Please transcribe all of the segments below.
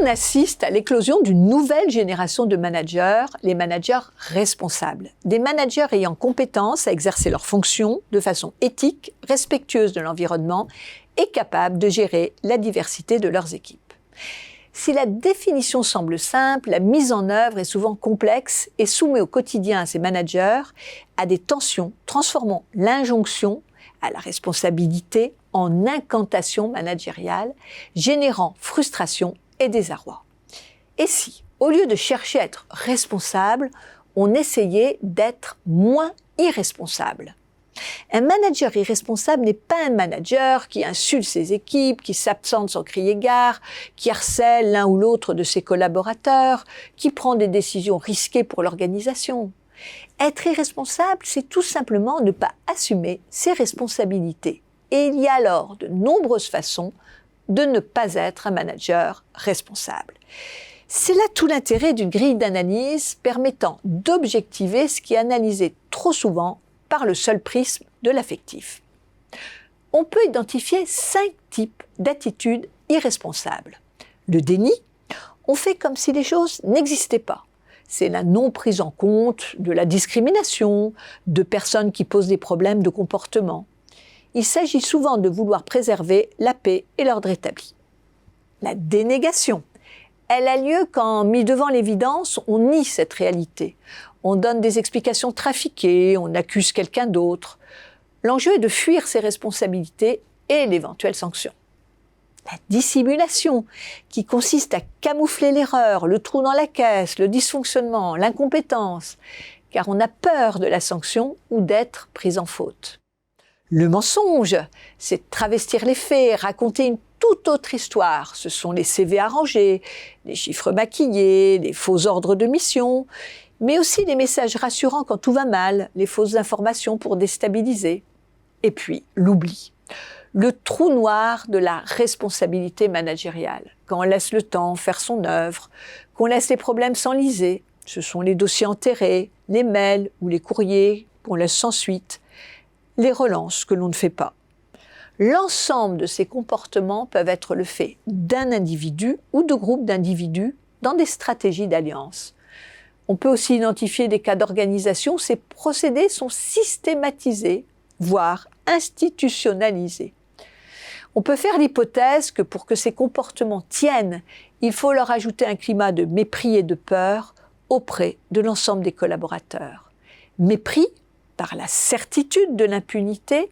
on assiste à l'éclosion d'une nouvelle génération de managers, les managers responsables. Des managers ayant compétence à exercer leurs fonctions de façon éthique, respectueuse de l'environnement et capables de gérer la diversité de leurs équipes. Si la définition semble simple, la mise en œuvre est souvent complexe et soumet au quotidien à ces managers à des tensions, transformant l'injonction à la responsabilité en incantation managériale, générant frustration et désarroi. Et si, au lieu de chercher à être responsable, on essayait d'être moins irresponsable? Un manager irresponsable n'est pas un manager qui insulte ses équipes, qui s'absente sans crier gare, qui harcèle l'un ou l'autre de ses collaborateurs, qui prend des décisions risquées pour l'organisation. Être irresponsable, c'est tout simplement ne pas assumer ses responsabilités. Et il y a alors de nombreuses façons de ne pas être un manager responsable. C'est là tout l'intérêt d'une grille d'analyse permettant d'objectiver ce qui est analysé trop souvent par le seul prisme de l'affectif. On peut identifier 5 types d'attitudes irresponsables. Le déni, on fait comme si les choses n'existaient pas. C'est la non prise en compte de la discrimination, de personnes qui posent des problèmes de comportement. Il s'agit souvent de vouloir préserver la paix et l'ordre établi. La dénégation, elle a lieu quand, mis devant l'évidence, on nie cette réalité. On donne des explications trafiquées, on accuse quelqu'un d'autre. L'enjeu est de fuir ses responsabilités et l'éventuelle sanction. La dissimulation, qui consiste à camoufler l'erreur, le trou dans la caisse, le dysfonctionnement, l'incompétence, car on a peur de la sanction ou d'être pris en faute. Le mensonge, c'est travestir les faits, raconter une toute autre histoire. Ce sont les CV arrangés, les chiffres maquillés, les faux ordres de mission, mais aussi les messages rassurants quand tout va mal, les fausses informations pour déstabiliser. Et puis, l'oubli. Le trou noir de la responsabilité managériale. Quand on laisse le temps faire son œuvre, qu'on laisse les problèmes s'enliser, ce sont les dossiers enterrés, les mails ou les courriers qu'on laisse sans suite, les relances que l'on ne fait pas. L'ensemble de ces comportements peuvent être le fait d'un individu ou de groupes d'individus dans des stratégies d'alliance. On peut aussi identifier des cas d'organisation où ces procédés sont systématisés, voire institutionnalisés. On peut faire l'hypothèse que pour que ces comportements tiennent, il faut leur ajouter un climat de mépris et de peur auprès de l'ensemble des collaborateurs. Mépris par la certitude de l'impunité,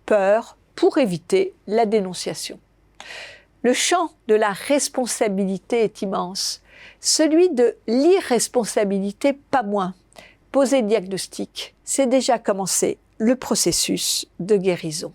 peur pour éviter la dénonciation. Le champ de la responsabilité est immense, celui de l'irresponsabilité pas moins. Poser le diagnostic, c'est déjà commencer le processus de guérison.